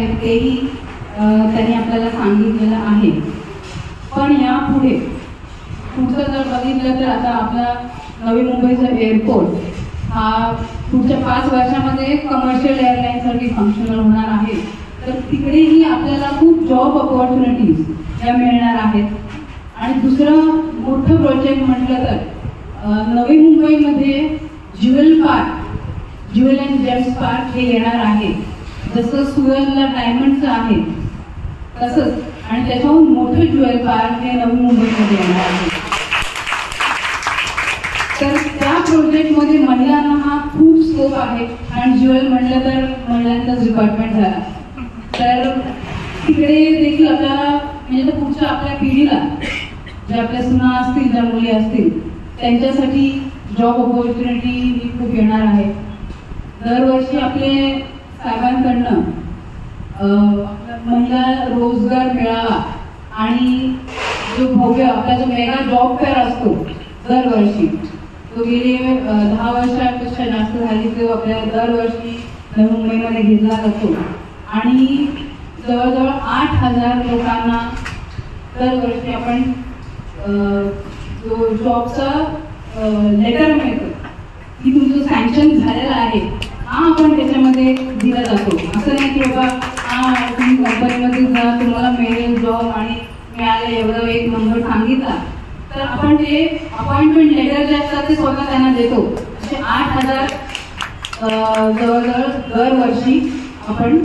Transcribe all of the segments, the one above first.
आहेत तेही त्यांनी आपल्याला सांगितलेलं आहे. पण यापुढे पुढचं जर बघितलं तर आता आपला नवी मुंबईचा एअरपोर्ट हा पुढच्या 5 वर्षामध्ये कमर्शियल एअरलाईनसाठी फंक्शनल होणार आहे. तर तिकडेही आपल्याला खूप जॉब ऑपॉर्च्युनिटीज या मिळणार आहेत. आणि दुसरं मोठं प्रोजेक्ट म्हटलं तर नवी मुंबईमध्ये ज्युएल अँड जेम्स पार्क हे येणार आहे. जसं सुरतला डायमंडचं आहे तसंच, आणि त्याच्याहून मोठं ज्युएल पार्क हे नवी मुंबईमध्ये येणार आहे. तर त्या प्रोजेक्टमध्ये महिलांना हा खूप स्कोप आहे. आणि ज्युएल म्हटलं तर महिलांचाच डिपार्टमेंट झाला. तर तिकडे देखील आपल्याला म्हणजे पुढच्या आपल्या पिढीला ज्या आपल्या सुना असतील, ज्या मुली असतील, त्यांच्यासाठी जॉब ऑपॉर्च्युनिटी ही खूप येणार आहे. दरवर्षी आपले साहेबांकडनं महिला रोजगार मेळावा आणि जो भव्य आपला जो मेगा जॉब फेअर असतो दरवर्षी, तो गेली 10 वर्षापेक्षा जास्त झाली तो आपल्या दरवर्षी नवी मुंबईमध्ये घेतला जातो. आणि जवळजवळ 8,000 लोकांना दरवर्षी आपण जो जॉबचं लेटर मिळतं की तुमचं सँक्शन झालेलं आहे हा आपण त्याच्यामध्ये दिला जातो. असं नाही की बाबा तुम्ही कंपनीमध्ये जा, तुम्हाला मिळेल जॉब आणि मिळालं एवढं एक नंबर सांगितला तर आपण ते अपॉइंटमेंट लेटर जे असतात ते स्वतः त्यांना देतो. असे 8,000 जवळजवळ दरवर्षी आपण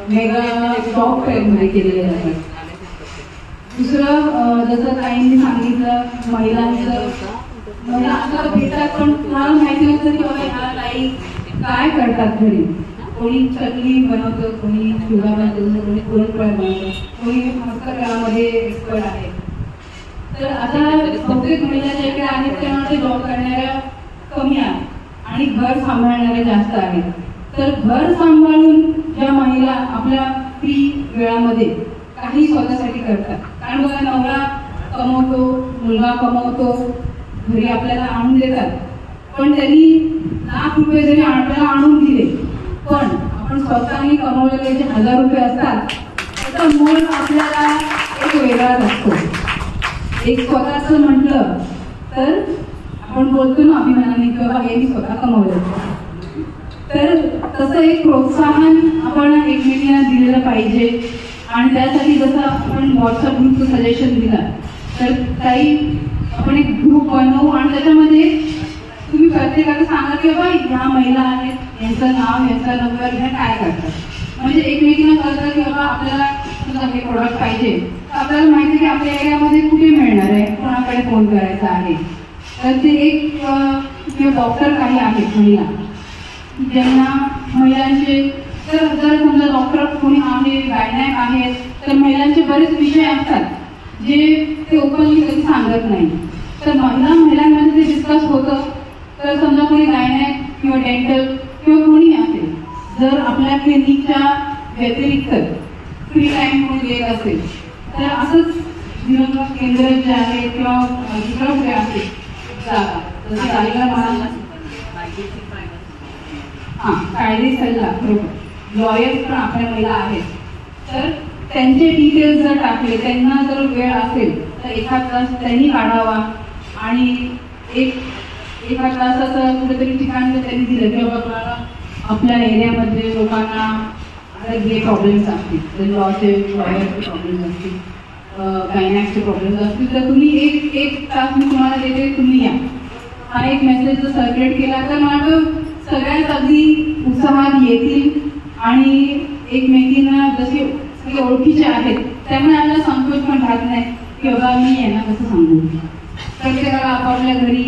मेगा जॉब फेअरमध्ये केलेले जातात. दुसरं जसं ताईंनी सांगितलं महिलांचं, महिला आपल्याला भेटतात पण तुम्हाला माहिती नसतं की बाबा ह्या ताई काय करतात घरी. कोणी चकली बनवतं, कोणी चिवडा बनवतं, कोणी पुरणपोळ्या बनवतं, कोणी हस्तकलामध्ये एक्सपर्ट आहे. तर आता बहुतेक महिला ज्या इकडे आहेत त्यामध्ये जॉब करणाऱ्या कमी आहेत आणि घर सांभाळणाऱ्या जास्त आहेत. तर घर सांभाळून ज्या महिला आपल्या फ्री वेळामध्ये काही स्वतःसाठी करतात, कारण बघा नवरा कमवतो, मुलगा कमवतो, घरी आपल्याला आणून देतात, पण त्यांनी लाख रुपये जरी आपल्याला आणून दिले पण आपण स्वतःनी कमवलेले जे 1000 रुपये असतात त्याचा मोल आपल्याला एक वेगळाच असतो. एक स्वतःचं म्हटलं तर आपण बोलतो ना अभिमानाने की बाबा हे मी स्वतः कमवलं. तर तसं एक प्रोत्साहन आपण एकमेकींना दिलेलं पाहिजे. आणि त्यासाठी जसं आपण व्हॉट्सअप ग्रुपचं सजेशन दिलं तर काही आपण एक ग्रुप बनवू आणि त्याच्यामध्ये तुम्ही प्रत्येकाला सांगा की बाबा ह्या महिला आहेत, यांचं नाव, यांचा नंबर, ह्या काय करतात. म्हणजे एकमेकींना कळतं की बाबा आपल्याला समजा हे प्रोडक्ट पाहिजे तर आपल्याला माहिती की आपल्या एरियामध्ये कुठे मिळणार आहे, कोणाकडे फोन करायचा आहे. तर ते एक किंवा डॉक्टर काही आहेत महिला ज्यांना महिलांचे, तर जर समजा डॉक्टर कोणी आहे, गायनॅक आहेत, तर महिलांचे बरेच विषय असतात जे ते ओपनली कधी सांगत नाही. तर महिलांमध्ये ते डिस्कस होतं. तर समजा कोणी गायनॅक किंवा डेंटल किंवा कोणी असेल, जर आपल्या क्लिनिकच्या व्यतिरिक्त फ्री टाईम कोणी देत असेल तर असंच दिवंगत केंद्र जे आहे किंवा दुसरं कुठे असेल जागा जसं जागा मला कायदे सल्ला बरोबर लॉयर्स पण आपल्या महिला आहेत. तर त्यांचे डिटेल्स जर टाकले, त्यांना जर वेळ असेल तर एखाद तास त्यांनी काढावा आणि एका तासाचं कुठेतरी ठिकाण त्यांनी दिलं की बाबा तुम्हाला आपल्या एरियामध्ये लोकांना हे प्रॉब्लेम्स असतील, लॉचे लॉयरचे प्रॉब्लेम्स असतील, गायनॅकचे प्रॉब्लेम्स असतील, तर तुम्ही एक तास मी तुम्हाला देते, तुम्ही या. हा एक मेसेज जर सर्क्युलेट केला तर मला सगळ्यात अगदी उत्साहात येतील आणि एकमेकींना जसे सगळे ओळखीचे आहेत त्यामुळे आपल्याला संकोच पण राहत नाही की बाबा मी यांना कसं सांगू. प्रत्येकाला आपापल्या घरी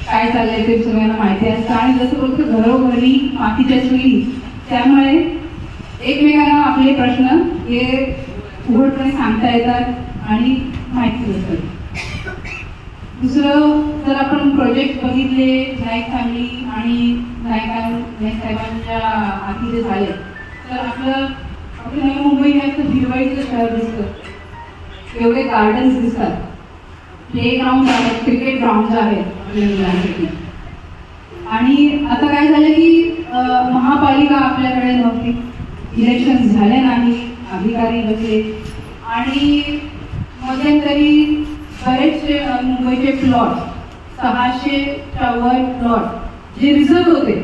काय चाललंय ते सगळ्यांना माहिती असतं आणि जसं बोलतो घरोघरी मातीच्या चुली, त्यामुळे एकमेकांना आपले प्रश्न हे उघडपणे सांगता येतात आणि माहिती होतात. दुसरं जर आपण प्रोजेक्ट बघितले नाईक फॅमिली आणि नाईक साहेबांच्या हाती जे झाले तर आपलं नवी मुंबई हे तर हिरवाईचं शहर दिसतं. एवढे गार्डन्स दिसतात, प्ले ग्राउंड आहेत, क्रिकेट ग्राउंड आहेत आपल्या मुलांसाठी. आणि आता काय झालं की महापालिका आपल्याकडे नव्हती, इलेक्शन झाले नाही, अधिकारी बसले आणि मध्यंतरी बरेचसे मुंबईचे प्लॉट 600च्या वर प्लॉट जे रिझर्व होते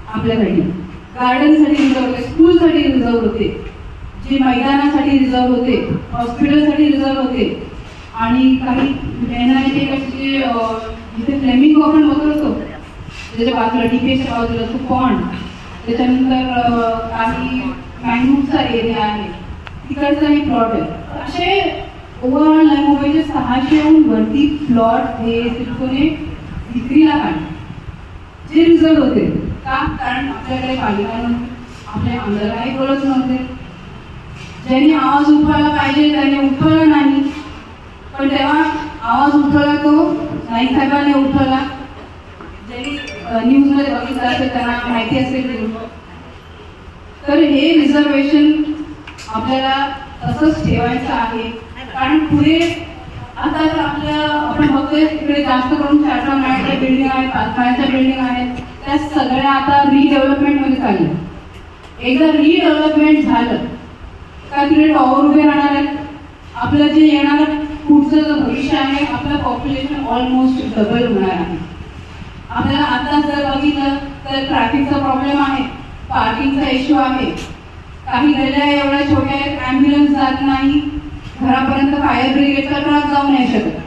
आपल्यासाठी, गार्डनसाठी रिझर्व होते, स्कूलसाठी रिझर्व होते, जे मैदानासाठी रिझर्व होते, हॉस्पिटलसाठी रिझर्व होते आणि काही NIT कसे जिथे फ्लेमिंगो आपण बघत होतो त्याच्या बाजूला डीपीच्या बाजूला तो पॉन्ड, त्याच्यानंतर काही मँग्रोव्हचा एरिया आहे तिकडचाही प्लॉट आहे. असे ओव्हरऑल नवी मुंबईचे 600हून वरती प्लॉट हे सिडकोने विक्रीला काढले जे रिझर्व होते. का? कारण आपल्याकडे पालिका नव्हती, आपले आमदार काही बोलत नव्हते, ज्यांनी आवाज उठवायला पाहिजे त्याने उठवला नाही, पण तेव्हा आवाज उठवला तो नाईक साहेबांनी उठवला. ज्यांनी न्यूजमध्ये बघितलं असेल त्यांना माहिती असेल. तर हे रिझर्वेशन आपल्याला तसंच ठेवायचं आहे, कारण पुढे आता जर आपण बघतोय तिकडे जास्त करून चारचा मॅटच्या बिल्डिंग आहेत, पाचमाळ्याच्या बिल्डिंग आहेत, त्या सगळ्या आता रिडेव्हलपमेंटमध्ये चालल्या. एकदा रिडेव्हलपमेंट झालं का तिकडे टॉवर उभे राहणार आहेत. आपलं जे येणारं पुढचं जे भविष्य आहे, आपलं पॉप्युलेशन ऑलमोस्ट डबल होणार आहे. आपल्याला आता जर बघितलं तर ट्रॅफिकचा प्रॉब्लेम आहे, पार्किंगचा इश्यू आहे, काही गल्ल्या एवढ्या छोट्या आहेत ॲम्ब्युलन्स जात नाही, घरापर्यंत फायर ब्रिगेडचा ट्रक जाऊ नाही शकत.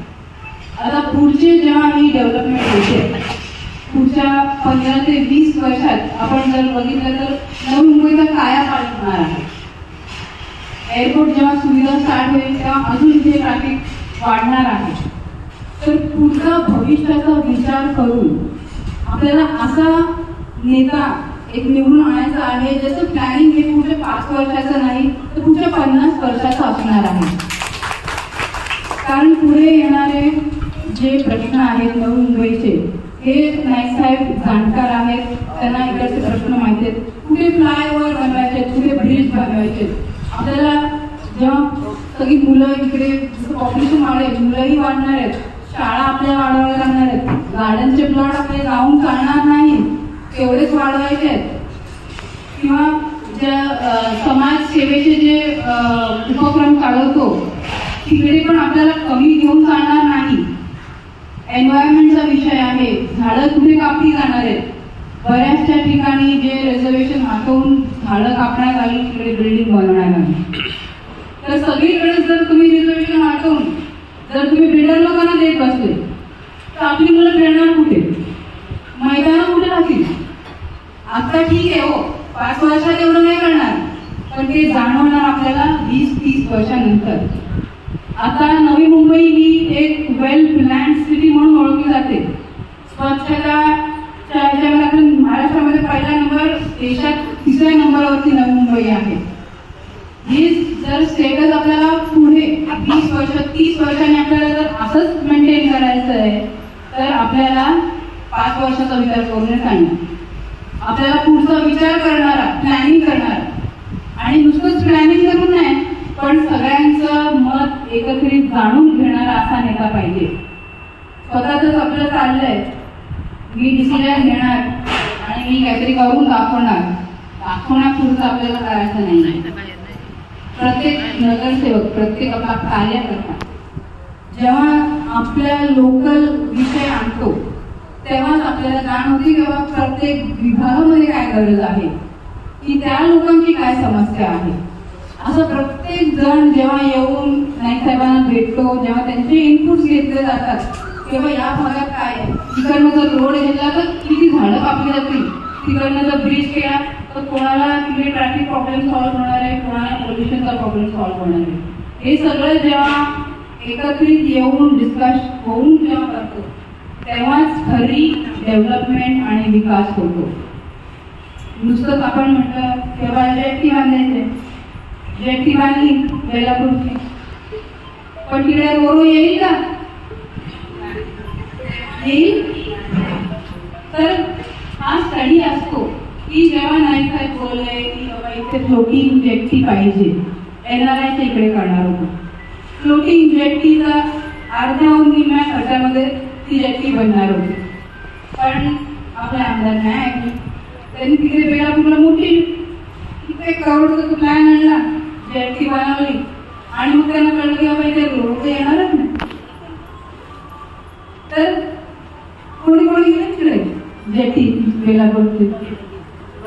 आता पुढचे जेव्हा ही डेव्हलपमेंट होते पुढच्या 15 ते 20 वर्षात आपण जर बघितलं तर नवी मुंबईचा कायापालट होणार आहे. एअरपोर्ट जेव्हा सुविधा स्टार्ट होईल तेव्हा अजून इथे ट्रॅफिक वाढणार आहे. तर पुढचा भविष्याचा विचार करून आपल्याला असा नेता एक निवडून आणायचा आहे ज्याचं प्लॅनिंग हे पुढच्या 5 वर्षाचं नाही तर पुढच्या 50 वर्षाचं असणार आहे. कारण पुढे येणारे जे प्रश्न आहेत नवी मुंबईचे हे नाईक साहेब जाणकार आहेत, त्यांना इकडचे प्रश्न माहिती आहेत. कुठे फ्लायओव्हर बनवायचे, कुठे ब्रिज बनवायचे. आपल्याला जेव्हा सगळी मुलं इकडे पॉप्युलेशन वाढेल, मुलंही वाढणार आहेत, शाळा आपल्याला वाढवायला लागणार आहेत, गार्डनचे प्लॉट आपले जाऊन चालणार नाही तेवढेच वाढवायचे आहेत, किंवा ज्या समाज सेवेचे जे उपक्रम चालवतो तिकडे पण आपल्याला कमी घेऊन चालणार नाही. एन्व्हायरमेंटचा विषय आहे, झाडं कुठे कापली जाणार आहेत. बऱ्याचशा ठिकाणी जे रिझर्वेशन हटवून झाडं कापण्यात आली तिकडे बिल्डिंग बनवणार आहे. तर सगळीकडे जर तुम्ही रिझर्वेशन हटवून जर तुम्ही बिल्डर लोकांना देत बसले तर आपली मुलं खेळणार कुठे, मैदानं कुठे राहतील. आता ठीक आहे हो 5 वर्षात एवढं नाही करणार, पण ते जाणवणार आपल्याला 20-30 वर्षानंतर. आता नवी मुंबई ही एक वेल प्लॅन्ड सिटी म्हणून ओळखली जाते. स्वच्छताच्या ह्याच्यामध्ये आपण महाराष्ट्रामध्ये पहिला नंबर, देशात 3ऱ्या नंबरवरती नवी मुंबई आहे. ही जर स्टेटस आपल्याला पुढे 20 वर्ष 30 वर्षांनी आपल्याला जर असंच मेंटेन करायचं आहे तर आपल्याला 5 वर्षाचा विचार करून सांगणार. आपल्याला पुढचा विचार करणारा, प्लॅनिंग करणारा आणि नुसतंच प्लॅनिंग करून नाही पण सगळ्यांचं मत एकत्रित जाणून घेणारा असा नेता पाहिजे. स्वतःच आपलं चाललंय, मी डिसिजन घेणार आणि मी काहीतरी करून दाखवणार पुढचं आपल्याला करायचं नाही. प्रत्येक नगरसेवक, प्रत्येक आपला कार्यकर्ता जेव्हा आपल्या लोकल विषय आणतो तेव्हाच आपल्याला जाण होती की बाबा प्रत्येक विभागामध्ये काय गरज आहे, की त्या लोकांची काय समस्या आहे. असं प्रत्येक जण जेव्हा येऊन नाईक साहेबांना भेटतो, जेव्हा त्यांचे इनपुट्स घेतले जातात तेव्हा या भागात काय आहे, तिकडनं जर रोड घेतला तर किती झाडं कापली जातील, तिकडनं जर ब्रिज केला तर कोणाला तिकडे ट्रॅफिक प्रॉब्लेम सॉल्व्ह होणार आहे, कोणाला पोल्युशनचा प्रॉब्लेम सॉल्व्ह होणार आहे. हे सगळं जेव्हा एकत्रित येऊन डिस्कस होऊन जेव्हा करतो तेव्हाच खरी डेव्हलपमेंट आणि विकास होतो. नुसतंच आपण म्हटलं तेव्हा जेटी बांधायचे, जेटी बांधली बेलापूरची, पण तिकडे रोरो येईल का, येईल. तर हा स्टडी असतो की जेव्हा नाईक साहेब बोलले की बाबा इथे फ्लोटिंग जेटी पाहिजे, NRIच्या इकडे करणार होतो. फ्लोटिंग जेटीचा अर्ध्याहून निम्म्या खर्चामध्ये ती जेटी बनणार होती, पण आपल्या आमदार नाही ऐकले. त्यांनी तिकडे बेलापूरला मोठी 1 करोडचा प्लॅन आणला, जेटी बनवली आणि मग त्यांना कळलं की बाबा इथे रोड येणारच नाही, तर कोणी कोणी गेले तिकडे जेटी बेलापूरचे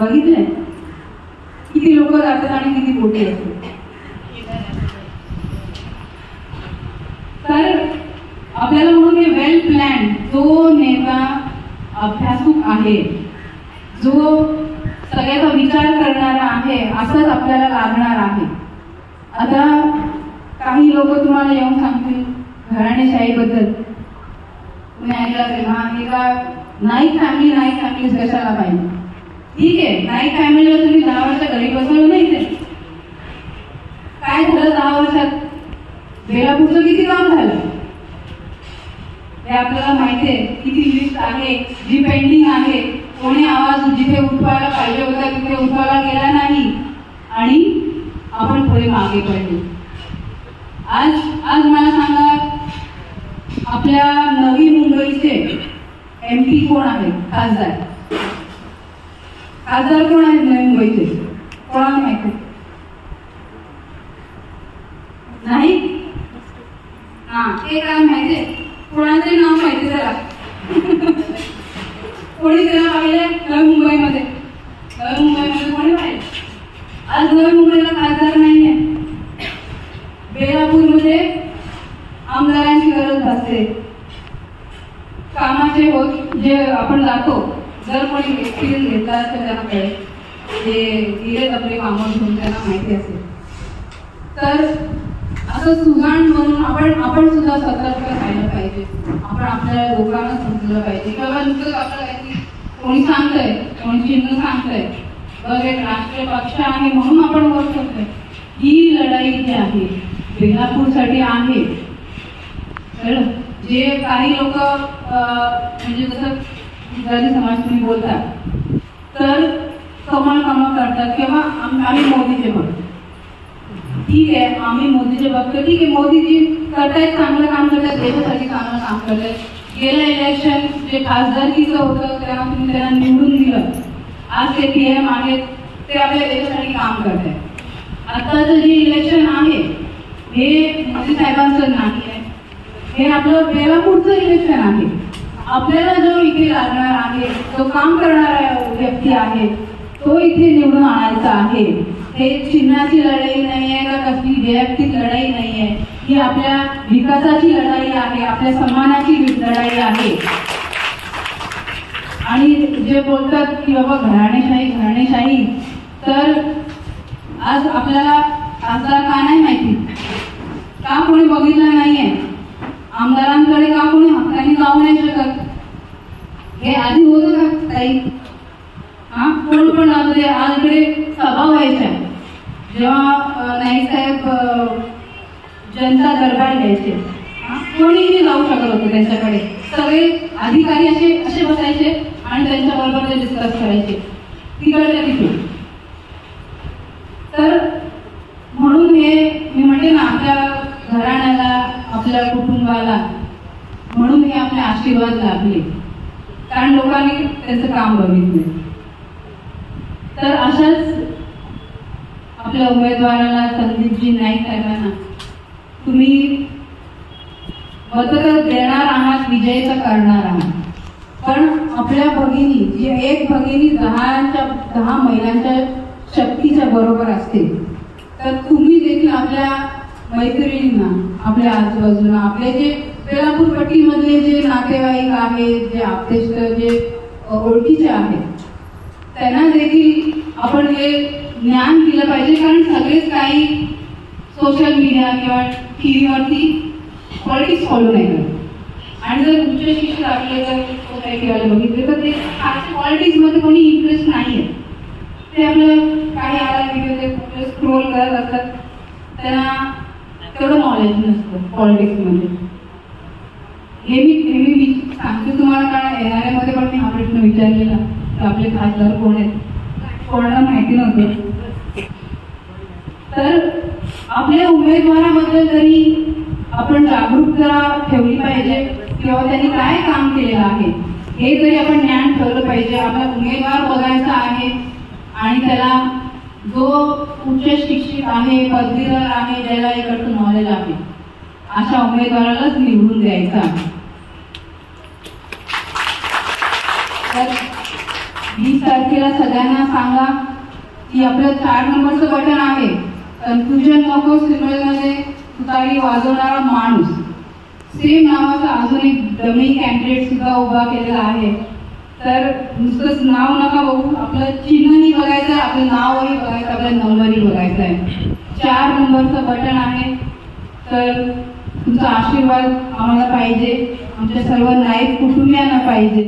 बघितलंय किती लोक जातात आणि किती बोटी असतात. तर आपल्याला म्हणून हे वेल प्लॅन, जो नेता अभ्यासूक आहे, जो सगळ्याचा विचार करणारा आहे, असंच आपल्याला लागणार आहे. आता काही लोक तुम्हाला येऊन सांगतील घराणेशाहीबद्दल, तुम्ही ऐकलं असेल, हा एका नाईक फॅमिली कशाला पाहिजे. ठीक आहे, नाईक फॅमिलीला तुम्ही 10 वर्ष घरी बसवलं नाही, ते काय झालं 10 वर्षात? बेलापूरचं किती काम झालं हे आपल्याला माहिती आहे. किती लिस्ट आहे जी पेंडिंग आहे. कोणी आवाज जिथे उठवायला पाहिजे होता तिथे उठवायला गेला नाही आणि आपण थोडे मागे पडले. आज मला सांगा, आपल्या नवी मुंबईचे MP कोण आहेत? खासदार कोण आहेत नवी मुंबईचे? कोणाला माहिती नाही? हा, ते काय माहितीये? कोणाचे नाव माहिती त्याला? कोणी त्याला पाहिले नवी मुंबईमध्ये? नवी मुंबईमध्ये कोणी पाहिले? आज नवी मुंबईला खासदार नाहीये. बेलापूरमध्ये आमदारांची गरज भासते. कामाचे होत जे आपण जातो, जर कोणी एक्सपिरियन्स घेतला असेल त्यांना कळेल, जे गेलेत आपले कामं घेऊन त्यांना माहिती असेल. तर असं सुजाण म्हणून आपण सुद्धा सतर्क राहायला पाहिजे. आपण आपल्या लोकांना समजलं पाहिजे किंवा नुसतंच आपलं काहीतरी कोणी सांगतंय, कोणी चिन्ह सांगतंय, बघ एक राष्ट्रीय पक्ष आहे म्हणून आपण वोट करतोय. ही लढाई जी आहे बेलापूरसाठी आहे. जे काही लोक म्हणजे जसं गुजराती समाज तुम्ही बोलतात, तर कमळ करतात किंवा आम्ही मोदीचे भक्त. ठीक आहे, आम्ही मोदीचे भक्त, ठीक आहे, मोदीजी करतायत, चांगलं काम करतात, देशासाठी चांगलं काम करतायत. गेलं इलेक्शन जे खासदारकीचं होतं तेव्हा तुम्ही त्यांना निवडून दिलं, आज ते PM आहेत, ते आपल्या देशासाठी काम करतायत. आताचं जे इलेक्शन आहे हे मोदी साहेबांचं नाही आहे, हे आपलं बेलापूरचं इलेक्शन आहे. आपल्याला जो इथे लागणार आहे, जो काम करणारा व्यक्ती आहे, तो इथे निवडून आणायचा आहे. हे चिन्हाची लढाई नाही आहे का कसली वैयक्तिक लढाई नाही आहे, ही आपल्या विकासाची लढाई आहे, आपल्या सन्मानाची लढाई आहे. आणि जे बोलतात की बाबा घराणेशाही, तर आज आपल्याला खासदार का नाही माहिती, का कोणी बघितलं नाहीये, आमदारांकडे का कोणी हक्काने जाऊ नाही शकत, हे आधी होतं का ताई? हा, कोण पण आज इकडे सभा व्हायच्या, जेव्हा नाईक साहेब जनता दरबार घ्यायचे, कोणीही जाऊ शकत होतं त्यांच्याकडे. सगळे अधिकारी असे बसायचे आणि त्यांच्याबरोबर ते डिस्कस करायचे तिकडच्या तिथे. तर म्हणून हे मी म्हणते ना, आपल्या घराण्याला, आपल्या कुटुंबाला म्हणून हे आपले आशीर्वाद लाभले, कारण लोकांनी त्यांचं काम बघितलं. तर अशाच आपल्या उमेदवाराला, संदीपजी नाईक साहेबांना तुम्ही मत तर देणार आहात, विजयीचं करणार आहात, पण आपल्या भगिनी, जी एक भगिनी 10 महिलांच्या शक्तीच्या बरोबर असते, तर तुम्ही देखील आपल्या मैत्रिणींना, आपल्या आजूबाजूला, आपले जे बेलापूर पट्टीमधले जे नातेवाईक आहेत, जे आपतेष्ट, जे ओळखीचे आहेत, त्यांना देखील आपण हे ज्ञान दिलं पाहिजे. कारण सगळेच काही सोशल मीडिया किंवा टीव्हीवरती पॉलिटिक्स फॉलो नाही करत. आणि जर उच्च शिक्षित आपले जर सोसायटीवाले बघितले तर ते पॉलिटिक्समध्ये कोणी इंटरेस्ट नाही आहे. ते आपलं काही आला स्क्रोल करत असतात, त्यांना तेवढं नॉलेज नसतं पॉलिटिक्समध्ये. हे मी सांगते तुम्हाला, कारण येणाऱ्यामध्ये पण मी हा प्रश्न विचारलेला की आपले खासदार कोण आहेत, कोणाला माहिती नव्हतं. तर आपल्या उमेदवाराबद्दल तरी आपण जागरूकता ठेवली पाहिजे किंवा त्यांनी काय काम केलेलं आहे हे तरी आपण ज्ञान ठेवलं पाहिजे. आपला उमेदवार बघायचा आहे आणि त्याला जो उच्च शिक्षित आहे, पदवीधर आहे, ज्याला इकडचं नॉलेज आहे, अशा उमेदवारालाच निवडून द्यायचा. तर 20 तारखेला सगळ्यांना सांगा की आपलं 4 नंबरचं बटन आहे. कन्फ्युजन नको. सिरियलमध्ये तुतारी वाजवणारा माणूस सेम नावाचा अजून एक डमी कॅन्डिडेट सुद्धा उभा केलेला आहे. तर नुसतंच नाव नका बघू, आपलं चिन्हही बघायचं, आपलं नावही बघायचं, आपलं नंबरही बघायचा आहे. 4 नंबरचं बटन आहे. तर तुमचा आशीर्वाद आम्हाला पाहिजे, आमच्या सर्व नाईक कुटुंबियांना पाहिजे.